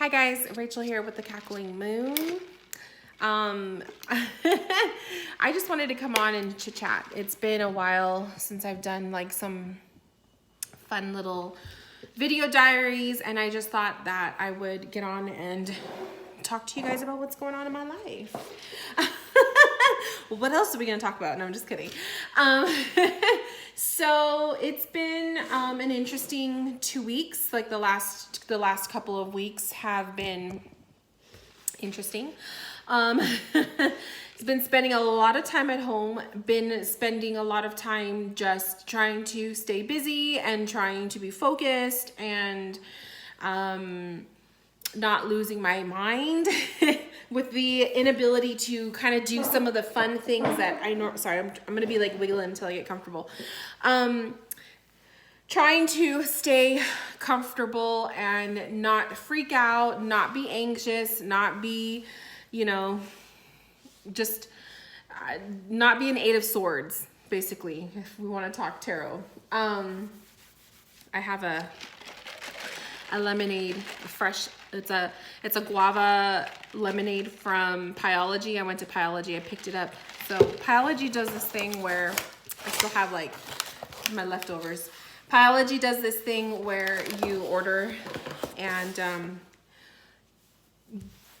Hi guys, Rachel here with the Cackling Moon. I just wanted to come on and chit chat. It's been a while since I've done like some fun little video diaries, and I just thought that I would get on and talk to you guys about what's going on in my life. Well, what else are we gonna talk about? No, I'm just kidding. So it's been an interesting 2 weeks. Like the last couple of weeks have been interesting. It's been spending a lot of time at home, been spending a lot of time just trying to stay busy and trying to be focused and not losing my mind with the inability to kind of do some of the fun things that I know. Sorry, I'm gonna be like wiggling until I get comfortable. Trying to stay comfortable and not freak out, not be anxious, not be, just not be an Eight of Swords, basically, if we want to talk tarot. I have a lemonade, fresh. It's a guava lemonade from Pyology. I went to Pyology. I picked it up. So Pyology does this thing where I still have like my leftovers. Pyology does this thing where you order and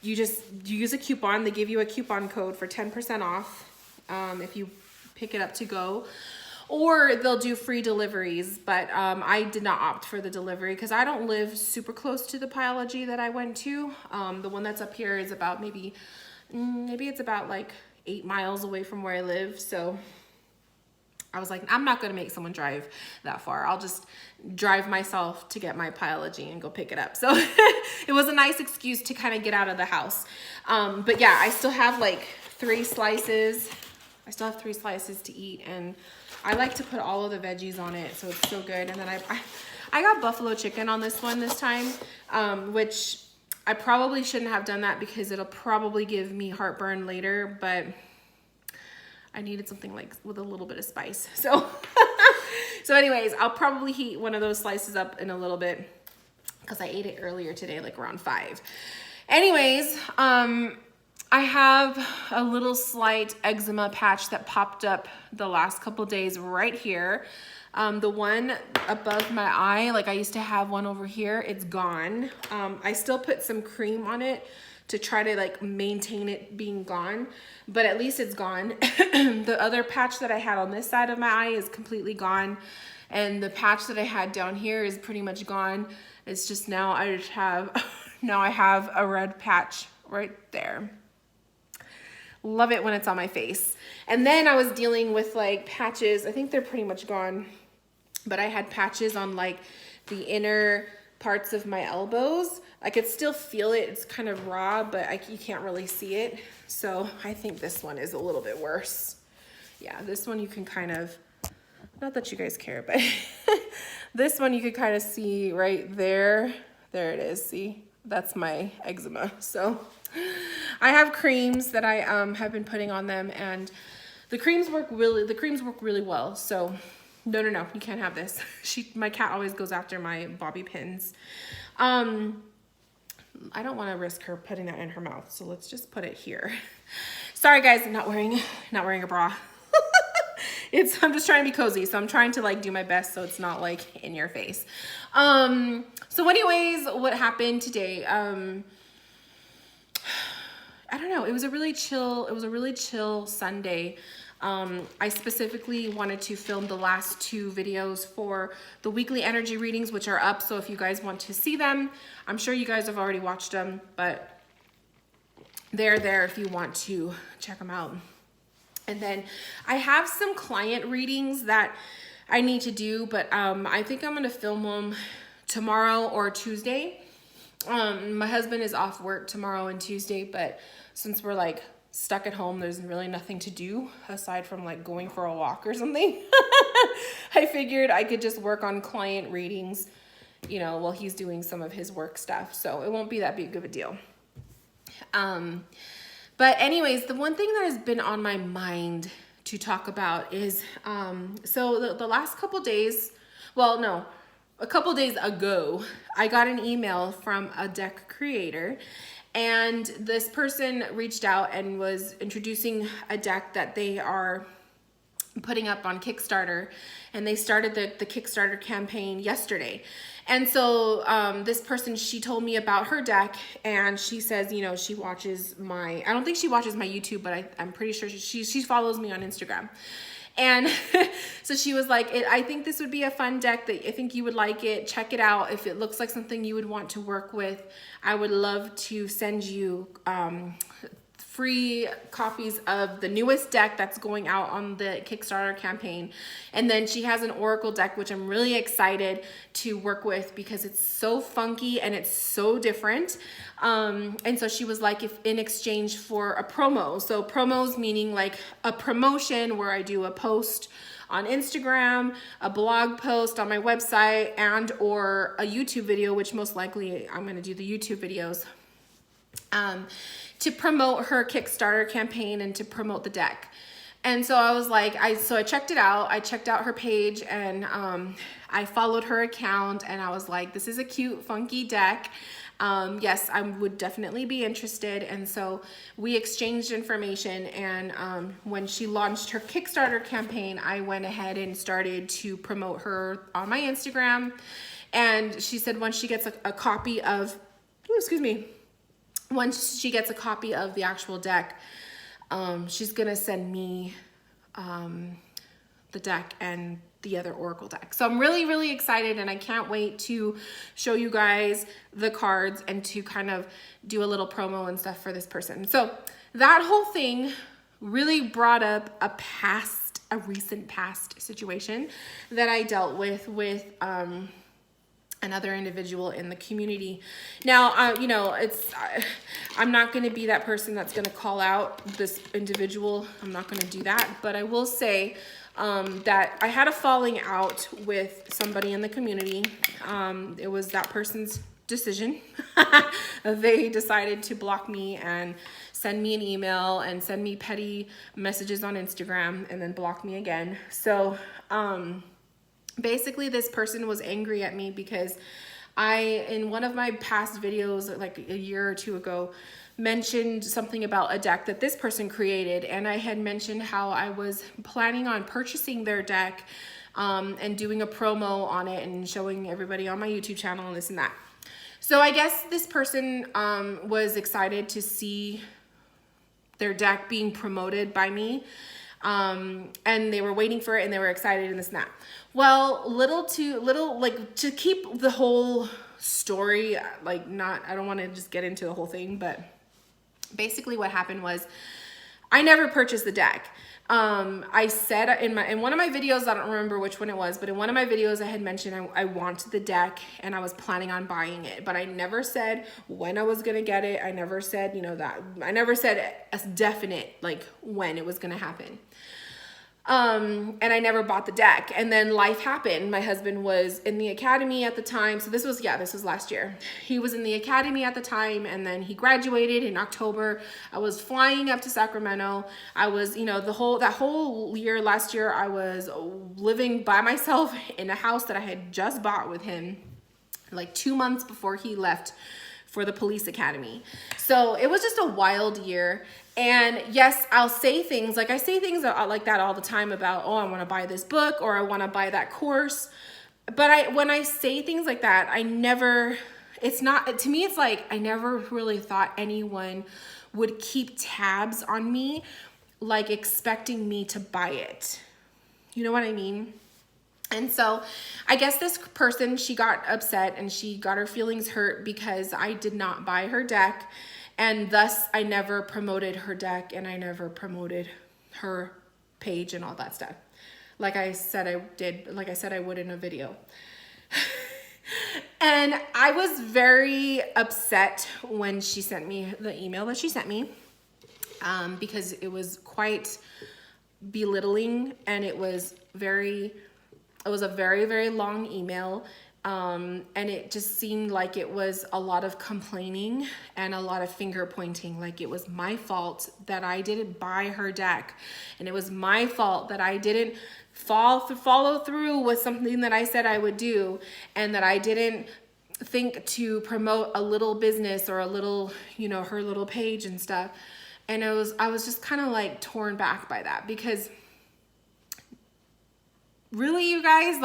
you use a coupon. They give you a coupon code for 10% off if you pick it up to go. Or they'll do free deliveries, but I did not opt for the delivery because I don't live super close to the Pyology that I went to. The one that's up here is about maybe it's about like 8 miles away from where I live. So I was like, I'm not gonna make someone drive that far. I'll just drive myself to get my Pyology and go pick it up. So it was a nice excuse to kind of get out of the house. But yeah, I still have like 3 slices. I still have 3 slices to eat, and I like to put all of the veggies on it, so it's so good. And then I got buffalo chicken on this one this time, which I probably shouldn't have done that because it'll probably give me heartburn later, but I needed something like with a little bit of spice. So, so anyways, I'll probably heat one of those slices up in a little bit because I ate it earlier today, like around 5. Anyways, I have a little slight eczema patch that popped up the last couple days right here. The one above my eye, like I used to have one over here, it's gone. I still put some cream on it to try to like maintain it being gone, but at least it's gone. The other patch that I had on this side of my eye is completely gone. And the patch that I had down here is pretty much gone. It's just now I just have, now I have a red patch right there. Love it when it's on my face. And then I was dealing with like patches. I think they're pretty much gone, but I had patches on like the inner parts of my elbows. I could still feel it. It's kind of raw, but you can't really see it. So I think this one is a little bit worse. Yeah, this one you can kind of, not that you guys care, but this one you could kind of see right there. There it is. See, that's my eczema. So I have creams that I have been putting on them, and the creams work really well. So no, you can't have this. My cat always goes after my bobby pins. I don't want to risk her putting that in her mouth, so let's just put it here. Sorry guys, I'm not wearing a bra. I'm just trying to be cozy, so I'm trying to like do my best so it's not like in your face. So anyways, what happened today? I don't know. It was a really chill Sunday. I specifically wanted to film the last 2 videos for the weekly energy readings, which are up. So if you guys want to see them, I'm sure you guys have already watched them, but they're there if you want to check them out. And then I have some client readings that I need to do, but I think I'm going to film them tomorrow or Tuesday. My husband is off work tomorrow and Tuesday, but since we're like stuck at home, there's really nothing to do aside from like going for a walk or something. I figured I could just work on client readings, while he's doing some of his work stuff. So it won't be that big of a deal. But anyways, the one thing that has been on my mind to talk about is, so the last couple days, well, no, a couple days ago, I got an email from a deck creator, and this person reached out and was introducing a deck that they are putting up on Kickstarter, and they started the Kickstarter campaign yesterday. And so this person, she told me about her deck, and she says, you know, she watches my, I don't think she watches my YouTube, but I'm pretty sure she follows me on Instagram. And so she was like, I think this would be a fun deck, that I think you would like it. Check it out. If it looks like something you would want to work with, I would love to send you free copies of the newest deck that's going out on the Kickstarter campaign. And then she has an Oracle deck, which I'm really excited to work with because it's so funky and it's so different. And so she was like, if in exchange for a promo. So promos meaning like a promotion where I do a post on Instagram, a blog post on my website, and or a YouTube video, which most likely I'm going to do the YouTube videos, to promote her Kickstarter campaign and to promote the deck. And so I was like, so I checked it out. I checked out her page, and I followed her account, and I was like, this is a cute, funky deck. Yes, I would definitely be interested. And so we exchanged information, and when she launched her Kickstarter campaign, I went ahead and started to promote her on my Instagram. And she said once she gets a copy of, once she gets a copy of the actual deck, she's gonna send me the deck and the other Oracle deck. So I'm really, really excited, and I can't wait to show you guys the cards and to kind of do a little promo and stuff for this person. So that whole thing really brought up a recent past situation that I dealt with another individual in the community. Now, you know, I'm not going to be that person that's going to call out this individual. I'm not going to do that, but I will say that I had a falling out with somebody in the community. It was that person's decision. They decided to block me and send me an email and send me petty messages on Instagram and then block me again. So, basically this person was angry at me because in one of my past videos, like a year or two ago, mentioned something about a deck that this person created. And I had mentioned how I was planning on purchasing their deck and doing a promo on it and showing everybody on my YouTube channel and this and that. So I guess this person was excited to see their deck being promoted by me. And they were waiting for it, and they were excited and this and that. Well, like to keep the whole story, like I don't want to just get into the whole thing, but basically what happened was I never purchased the deck. I said in one of my videos, I don't remember which one it was, but in one of my videos I had mentioned I wanted the deck and I was planning on buying it, but I never said when I was going to get it. I never said, you know, that I never said a definite, like when it was going to happen. And I never bought the deck. And then life happened. My husband was in the academy at the time. So this was last year. He was in the academy at the time, and then he graduated in October. I was flying up to Sacramento. I was, you know, that whole year, last year, I was living by myself in a house that I had just bought with him like 2 months before he left for the police academy. So it was just a wild year. And yes, I'll say things like I say things like that all the time about, oh, I want to buy this book or I want to buy that course. But when I say things like that, to me, it's like I never really thought anyone would keep tabs on me, like expecting me to buy it. You know what I mean? And so I guess this person, she got upset and she got her feelings hurt because I did not buy her deck. And thus I never promoted her deck and I never promoted her page and all that stuff. Like I said I would in a video. And I was very upset when she sent me the email that she sent me because it was quite belittling, and it was a very, very long email. And it just seemed like it was a lot of complaining and a lot of finger pointing. Like it was my fault that I didn't buy her deck. And it was my fault that I didn't follow through with something that I said I would do. And that I didn't think to promote a little business or a little, you know, her little page and stuff. And I was just kind of like torn back by that, because really, you guys,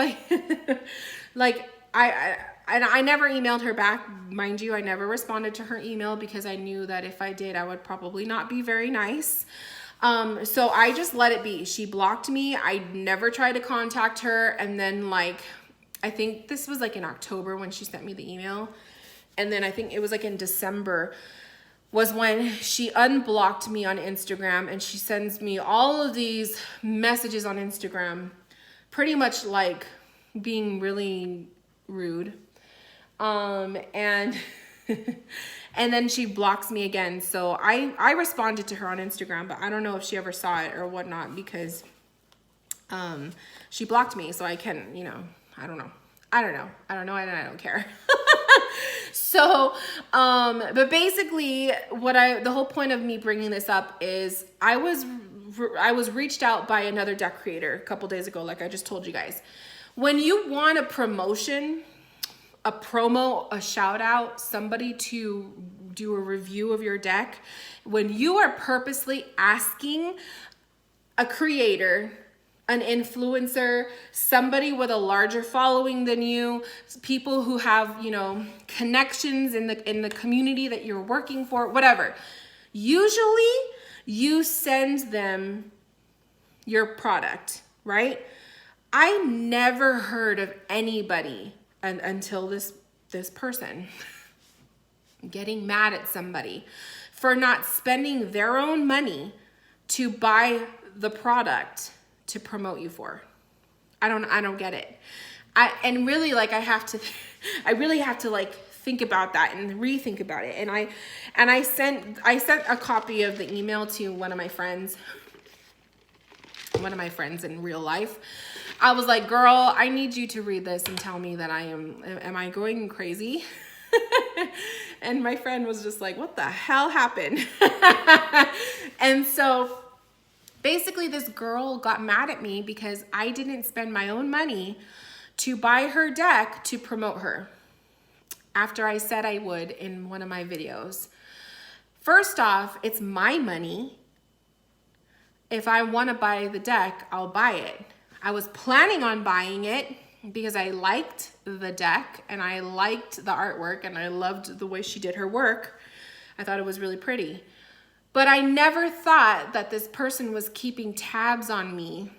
like, I never emailed her back, mind you. I never responded to her email because I knew that if I did, I would probably not be very nice. So I just let it be. She blocked me. I never tried to contact her. And then like, I think this was like in October when she sent me the email. And then I think it was like in December was when she unblocked me on Instagram, and she sends me all of these messages on Instagram, pretty much like being really rude. And and then she blocks me again. So I responded to her on Instagram, but I don't know if she ever saw it or whatnot, because she blocked me. So I can, you know, I don't know, and I don't care. So, but basically the whole point of me bringing this up is I was reached out by another deck creator a couple days ago, like I just told you guys. When you want a promotion, a promo, a shout out, somebody to do a review of your deck, when you are purposely asking a creator, an influencer, somebody with a larger following than you, people who have, you know, connections in the community that you're working for, whatever. Usually you send them your product, right? I never heard of anybody until this person getting mad at somebody for not spending their own money to buy the product to promote you for. I don't get it. I really have to like think about that and rethink about it. And I sent a copy of the email to one of my friends in real life. I was like, girl, I need you to read this and tell me that am I going crazy? And my friend was just like, what the hell happened? And so basically this girl got mad at me because I didn't spend my own money to buy her deck to promote her after I said I would in one of my videos. First off, it's my money. If I want to buy the deck, I'll buy it. I was planning on buying it because I liked the deck and I liked the artwork and I loved the way she did her work. I thought it was really pretty. But I never thought that this person was keeping tabs on me,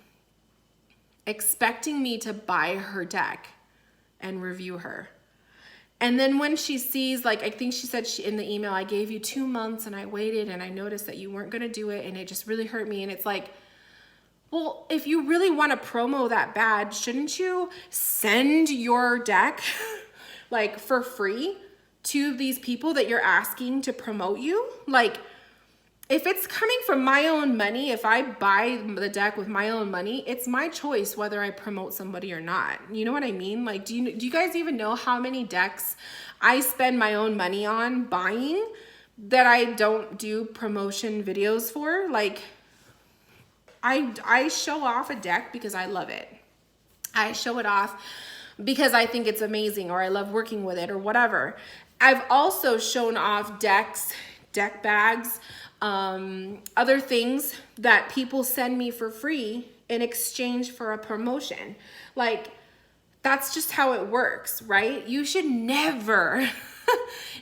expecting me to buy her deck and review her. And then when she sees, like, I think she said in the email, I gave you 2 months and I waited and I noticed that you weren't going to do it and it just really hurt me. And it's like, well, if you really want to promo that bad, shouldn't you send your deck like for free to these people that you're asking to promote you? Like, if it's coming from my own money, if I buy the deck with my own money, it's my choice whether I promote somebody or not. You know what I mean? Like, do you guys even know how many decks I spend my own money on buying that I don't do promotion videos for? Like, I show off a deck because I love it. I show it off because I think it's amazing or I love working with it or whatever. I've also shown off decks, deck bags, other things that people send me for free in exchange for a promotion. Like, that's just how it works, right? You should never,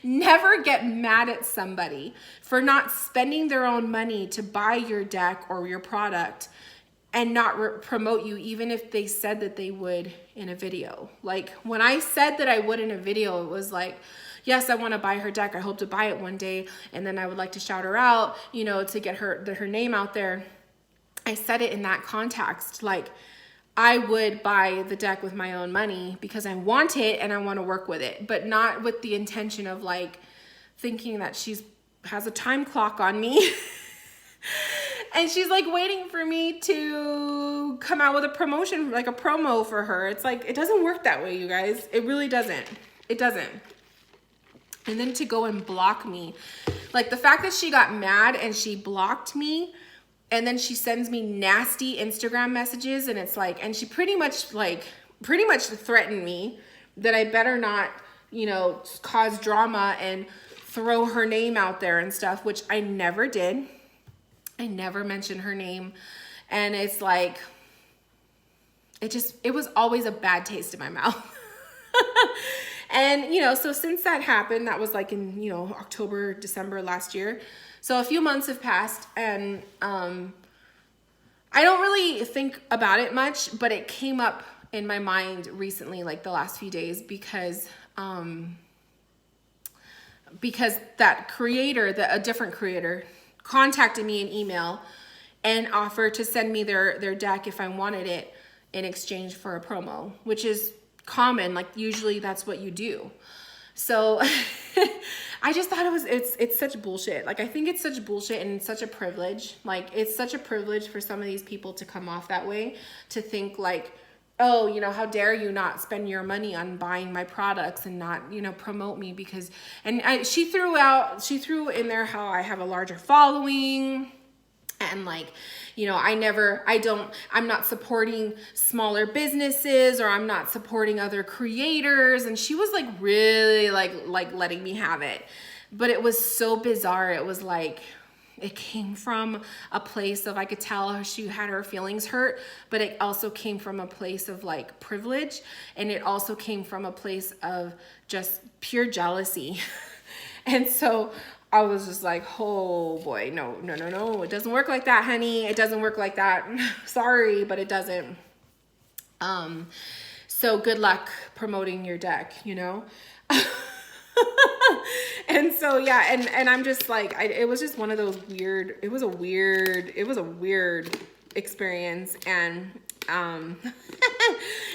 never get mad at somebody for not spending their own money to buy your deck or your product and not promote you, even if they said that they would in a video. Like, when I said that I would in a video, it was like, yes, I want to buy her deck. I hope to buy it one day. And then I would like to shout her out, you know, to get her name out there. I said it in that context. Like, I would buy the deck with my own money because I want it and I want to work with it, but not with the intention of like thinking that has a time clock on me And she's like waiting for me to come out with a promotion, like a promo for her. It's like, it doesn't work that way, you guys. It really doesn't. It doesn't. And then to go and block me. Like the fact that she got mad and she blocked me, and then she sends me nasty Instagram messages, and it's like, and she pretty much threatened me that I better not, you know, cause drama and throw her name out there and stuff, which I never did. I never mentioned her name. And it's like, it was always a bad taste in my mouth. And, you know, so since that happened, that was like in, you know, October, December last year. So a few months have passed, and I don't really think about it much, but it came up in my mind recently, like the last few days, because that creator, a different creator, contacted me in email and offered to send me their deck if I wanted it in exchange for a promo, which is common. Like usually that's what you do. So I just thought it's such bullshit. Like I think it's such bullshit, and it's such a privilege. Like it's such a privilege for some of these people to come off that way, to think like, oh, you know, how dare you not spend your money on buying my products and not, you know, promote me because, and she threw in there how I have a larger following. And like, you know, I'm not supporting smaller businesses, or I'm not supporting other creators. And she was like really like letting me have it. But it was so bizarre. It was like, it came from a place of, I could tell she had her feelings hurt, but it also came from a place of like privilege. And it also came from a place of just pure jealousy. And so I was just like, oh boy, no. It doesn't work like that, honey. It doesn't work like that. Sorry, but it doesn't. So good luck promoting your deck, you know? And so, yeah. And I'm just like, it was just one of those weird, it was a weird experience. And,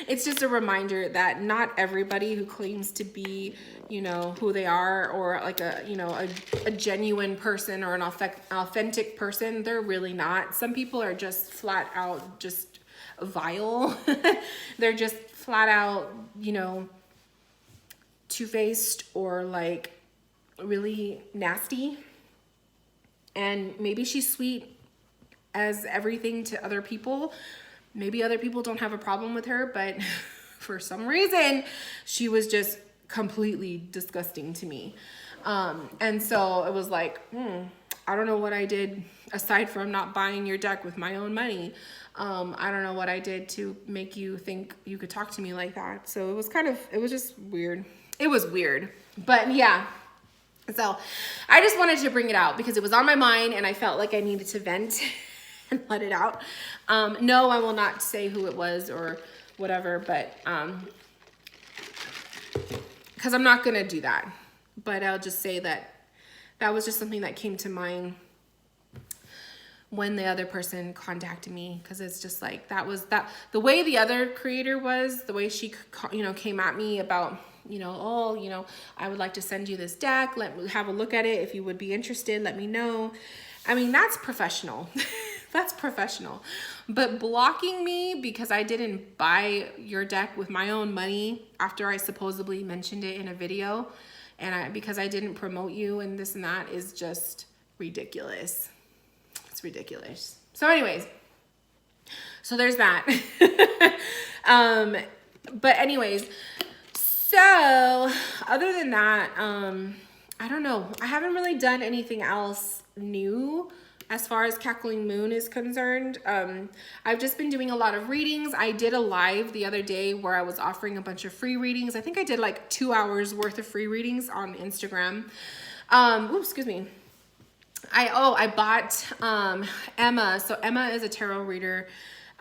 it's just a reminder that not everybody who claims to be, you know, who they are, or like a genuine person or an authentic person, they're really not. Some people are just flat out just vile. They're just flat out, you know, two-faced or like really nasty. And maybe she's sweet as everything to other people. Maybe other people don't have a problem with her, but for some reason, she was just completely disgusting to me. And so it was like, I don't know what I did aside from not buying your deck with my own money. I don't know what I did to make you think you could talk to me like that. So it was just weird. It was weird, but yeah. So I just wanted to bring it out because it was on my mind and I felt like I needed to vent and let it out. No, I will not say who it was or whatever, but because I'm not gonna do that. But I'll just say that was just something that came to mind when the other person contacted me, because it's just like the way the other creator was, the way she, you know, came at me about, you know, oh, you know, I would like to send you this deck, let me have a look at it, if you would be interested, let me know. I mean, that's professional. That's professional. But blocking me because I didn't buy your deck with my own money after I supposedly mentioned it in a video, and because I didn't promote you and this and that, is just ridiculous. It's ridiculous. So anyways, so there's that. But anyways, so other than that, I don't know. I haven't really done anything else new as far as Cackling Moon is concerned. I've just been doing a lot of readings. I did a live the other day where I was offering a bunch of free readings. I think I did like 2 hours worth of free readings on Instagram. Oops, excuse me. I bought Emma. So Emma is a tarot reader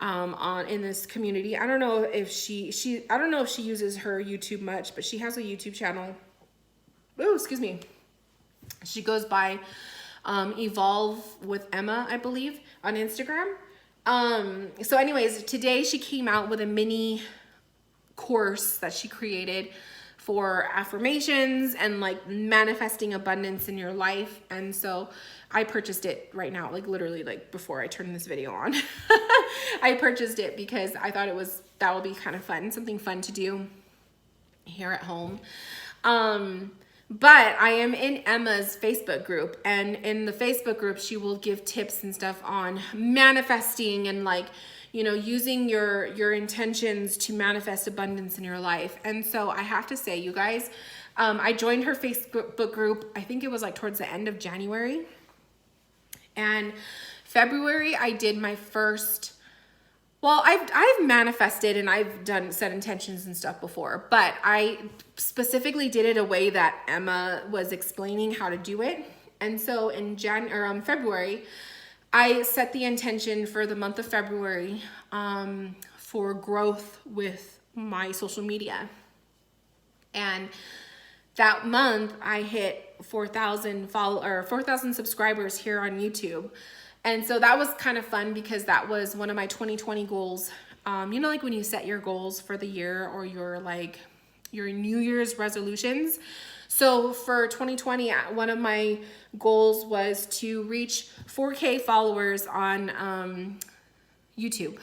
in this community. I don't know if I don't know if she uses her YouTube much, but she has a YouTube channel. Oh, excuse me. She goes by Evolve with Emma, I believe, on Instagram. So anyways, today she came out with a mini course that she created for affirmations and like manifesting abundance in your life. And so I purchased it right now, like literally like before I turned this video on. I purchased it because I thought that would be kind of fun, something fun to do here at home. But I am in Emma's Facebook group, and in the Facebook group, she will give tips and stuff on manifesting and like, you know, using your intentions to manifest abundance in your life. And so I have to say, you guys, I joined her Facebook group, I think it was like towards the end of January. And February, I did my first, well, I've manifested and I've set intentions and stuff before, but I specifically did it a way that Emma was explaining how to do it. And so in February, I set the intention for the month of February for growth with my social media. And that month I hit 4,000 subscribers here on YouTube. And so that was kind of fun because that was one of my 2020 goals. You know, like when you set your goals for the year or your New Year's resolutions. So for 2020, one of my goals was to reach 4K followers on YouTube.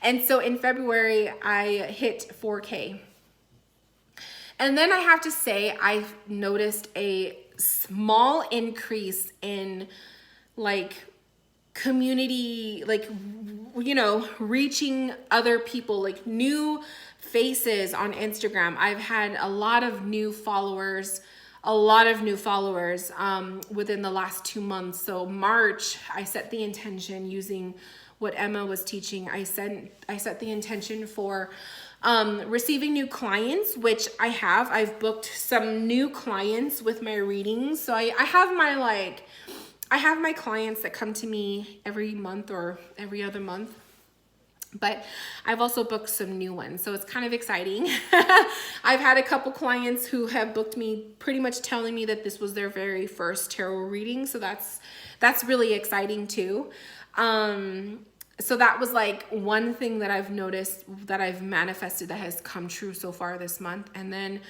And so in February, I hit 4K. And then I have to say, I've noticed a small increase in like community, like, you know, reaching other people, like new faces on Instagram. I've had a lot of new followers within the last 2 months. So March, I set the intention using what Emma was teaching. I set the intention for receiving new clients, which I've booked some new clients with my readings. So I have my clients that come to me every month or every other month, but I've also booked some new ones. So it's kind of exciting. I've had a couple clients who have booked me pretty much telling me that this was their very first tarot reading. So that's really exciting too. So that was like one thing that I've noticed that I've manifested that has come true so far this month. And then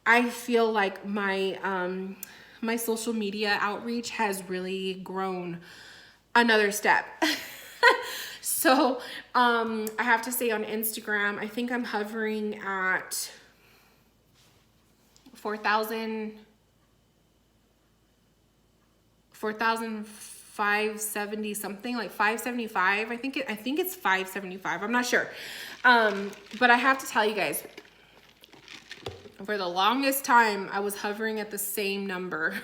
I feel like my social media outreach has really grown another step. So I have to say on Instagram, I think I'm hovering at 4,570 something, like 575. I think it's 575. I'm not sure. But I have to tell you guys, for the longest time, I was hovering at the same number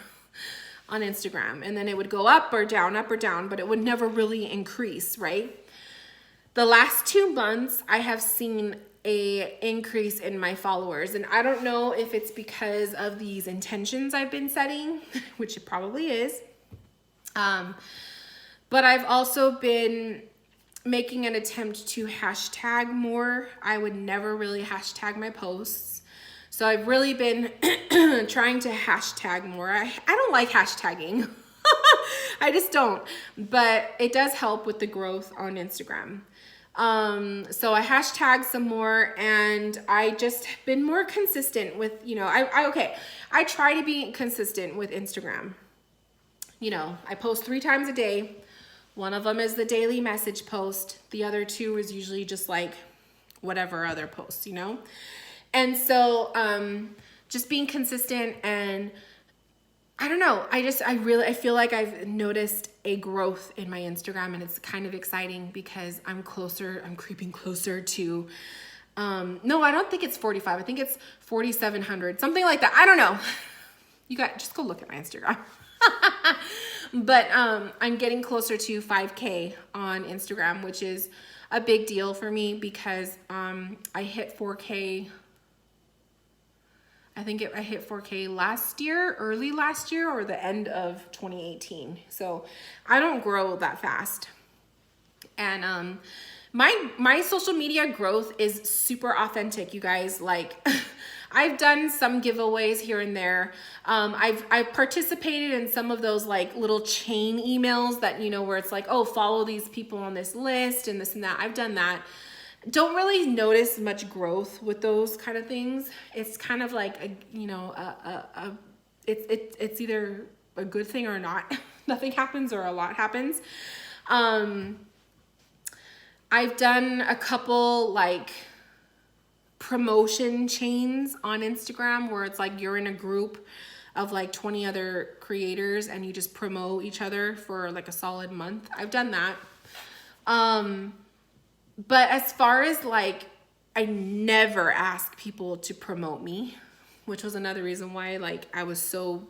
on Instagram, and then it would go up or down, but it would never really increase, right? The last 2 months, I have seen a increase in my followers, and I don't know if it's because of these intentions I've been setting, which it probably is. But I've also been making an attempt to hashtag more. I would never really hashtag my posts. So I've really been trying to hashtag more. I don't like hashtagging. I just don't. But it does help with the growth on Instagram. So I hashtag some more, and I just been more consistent with, you know, I try to be consistent with Instagram. You know, I post 3 times a day. One of them is the daily message post. The other 2 is usually just like whatever other posts, you know? And so just being consistent, and I don't know, I feel like I've noticed a growth in my Instagram, and it's kind of exciting because I'm creeping closer to, no, I don't think it's 45. I think it's 4,700, something like that. I don't know. Just go look at my Instagram. But I'm getting closer to 5K on Instagram, which is a big deal for me because I hit 4K. I hit 4K early last year, or the end of 2018. So I don't grow that fast. And my social media growth is super authentic, you guys. Like I've done some giveaways here and there. I've participated in some of those like little chain emails that, you know, where it's like, oh, follow these people on this list and this and that. I've done that. don't really notice much growth with those kind of things. It's kind of like it's either a good thing or not. Nothing happens or a lot happens. I've done a couple like promotion chains on Instagram where it's like you're in a group of like 20 other creators and you just promote each other for like a solid month. I've done that. But as far as like, I never ask people to promote me, which was another reason why like I was so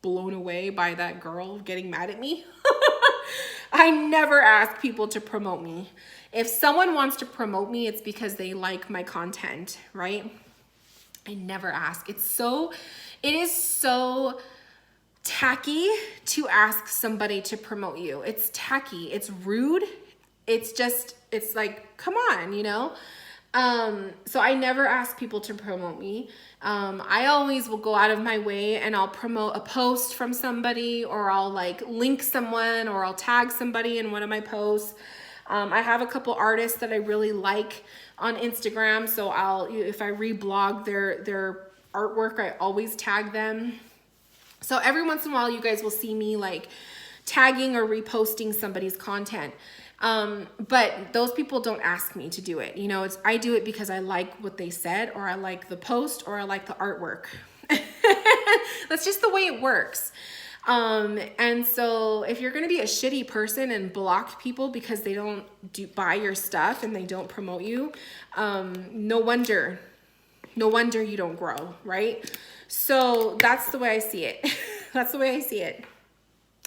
blown away by that girl getting mad at me. I never ask people to promote me. If someone wants to promote me, it's because they like my content, right? I never ask. It is so tacky to ask somebody to promote you. It's tacky. It's rude. It's like, come on, you know? So I never ask people to promote me. I always will go out of my way and I'll promote a post from somebody, or I'll like link someone, or I'll tag somebody in one of my posts. I have a couple artists that I really like on Instagram. So if I reblog their artwork, I always tag them. So every once in a while, you guys will see me like tagging or reposting somebody's content. But those people don't ask me to do it. You know, I do it because I like what they said, or I like the post, or I like the artwork. That's just the way it works. And so if you're going to be a shitty person and block people because they don't buy your stuff and they don't promote you, no wonder you don't grow, right? So that's the way I see it. That's the way I see it.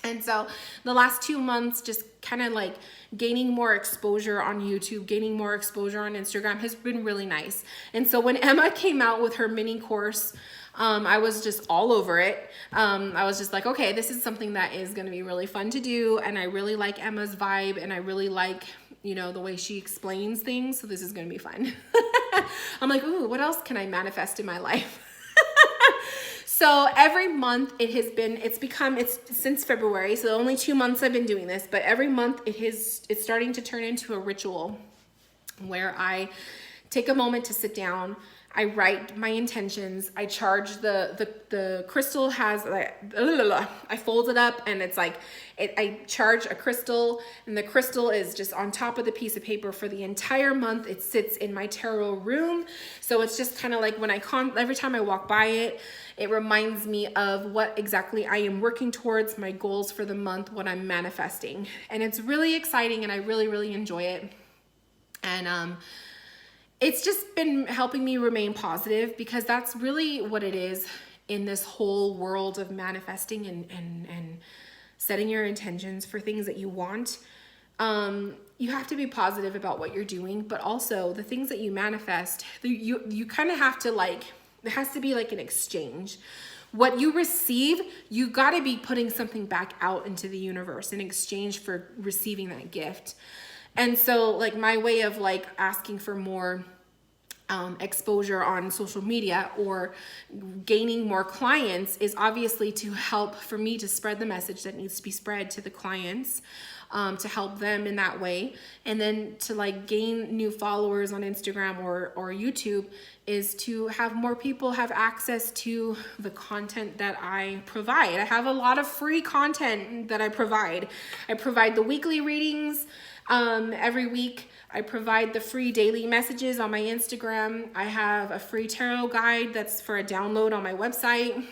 And so the last 2 months, just kind of like gaining more exposure on YouTube, gaining more exposure on Instagram has been really nice. And so when Emma came out with her mini course, I was just all over it. I was just like, okay, this is something that is going to be really fun to do. And I really like Emma's vibe, and I really like, you know, the way she explains things. So this is going to be fun. I'm like, ooh, what else can I manifest in my life? So every month it's since February. So only 2 months I've been doing this, but every month it's starting to turn into a ritual where I take a moment to sit down. I write my intentions. I charge the crystal has like, I fold it up, and it's like, I charge a crystal, and the crystal is just on top of the piece of paper for the entire month. It sits in my tarot room. So it's just kind of like when every time I walk by it, it reminds me of what exactly I am working towards, my goals for the month, what I'm manifesting. And it's really exciting, and I really, really enjoy it. And, it's just been helping me remain positive, because that's really what it is in this whole world of manifesting and setting your intentions for things that you want. You have to be positive about what you're doing, but also the things that you manifest, you kind of have to like, it has to be like an exchange. What you receive, you got to be putting something back out into the universe in exchange for receiving that gift. And so like my way of like asking for more exposure on social media or gaining more clients is obviously to help for me to spread the message that needs to be spread to the clients, to help them in that way. And then to like gain new followers on Instagram or YouTube is to have more people have access to the content that I provide. I have a lot of free content that I provide. I provide the weekly readings every week. I provide the free daily messages on my Instagram. I have a free tarot guide that's for a download on my website.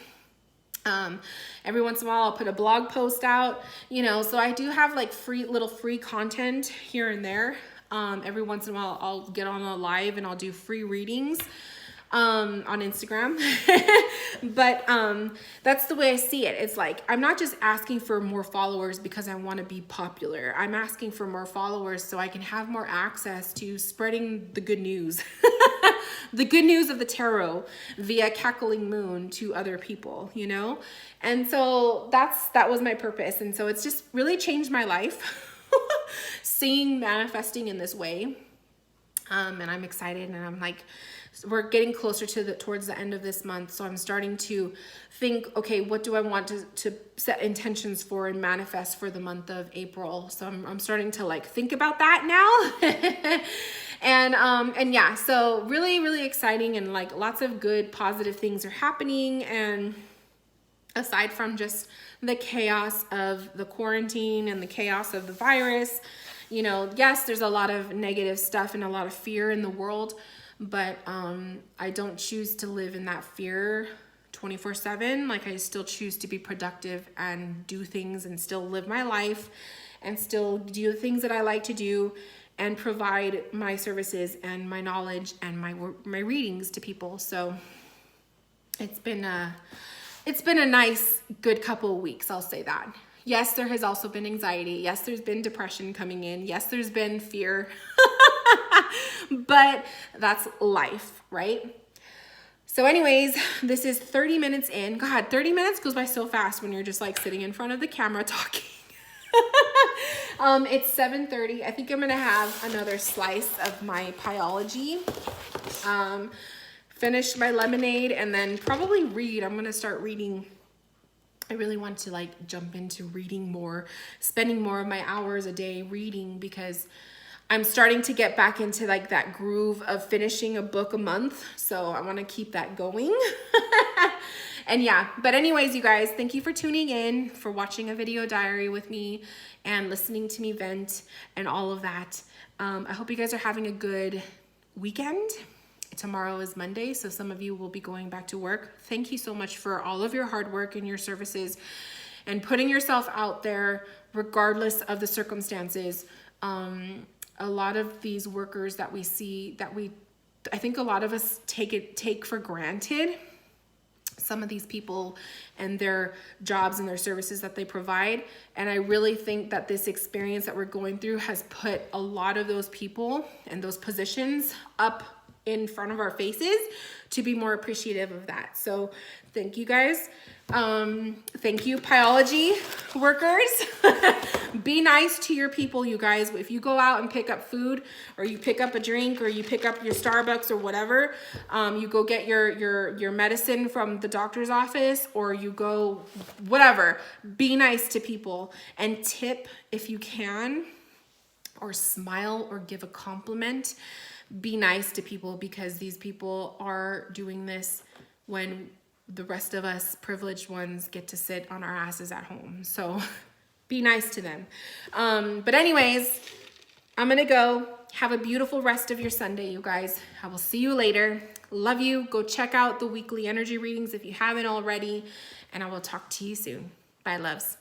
Every once in a while I'll put a blog post out, you know, so I do have like free content here and there. Every once in a while I'll get on a live and I'll do free readings on Instagram. But that's the way I see it. It's like, I'm not just asking for more followers because I want to be popular. I'm asking for more followers so I can have more access to spreading the good news. The good news of the tarot via Cackling Moon to other people, you know? And so that was my purpose. And so it's just really changed my life seeing manifesting in this way. And I'm excited, and I'm like we're getting closer to towards the end of this month. So I'm starting to think, okay, what do I want to set intentions for and manifest for the month of April? So I'm starting to like think about that now. And yeah, so really, really exciting, and like lots of good positive things are happening. And aside from just the chaos of the quarantine and the chaos of the virus, you know, yes, there's a lot of negative stuff and a lot of fear in the world, but I don't choose to live in that fear 24/7. Like, I still choose to be productive and do things and still live my life and still do the things that I like to do and provide my services and my knowledge and my readings to people. So it's been a nice, good couple of weeks, I'll say that. Yes, there has also been anxiety. Yes, there's been depression coming in. Yes, there's been fear. But that's life, right? So anyways, this is 30 minutes in. God, 30 minutes goes by so fast when you're just like sitting in front of the camera talking. It's 7:30. I think I'm gonna have another slice of my Pieology. Finish my lemonade and then probably read. I'm gonna start reading. I really want to like jump into reading more, spending more of my hours a day reading, because I'm starting to get back into like that groove of finishing a book a month. So I want to keep that going. And yeah, but anyways, you guys, thank you for tuning in, for watching a video diary with me and listening to me vent and all of that. I hope you guys are having a good weekend. Tomorrow is Monday, so some of you will be going back to work. Thank you so much for all of your hard work and your services and putting yourself out there regardless of the circumstances. A lot of these workers that we see, I think a lot of us take for granted some of these people and their jobs and their services that they provide. And I really think that this experience that we're going through has put a lot of those people and those positions up in front of our faces to be more appreciative of that. So thank you guys. Thank you, Pieology workers. Be nice to your people, you guys. If you go out and pick up food, or you pick up a drink, or you pick up your Starbucks or whatever, you go get your medicine from the doctor's office, or you go whatever, be nice to people and tip if you can, or smile or give a compliment. Be nice to people, because these people are doing this when the rest of us privileged ones get to sit on our asses at home. So be nice to them. But anyways, I'm gonna go. Have a beautiful rest of your Sunday, you guys. I will see you later. Love you. Go check out the weekly energy readings if you haven't already, and I will talk to you soon. Bye, loves.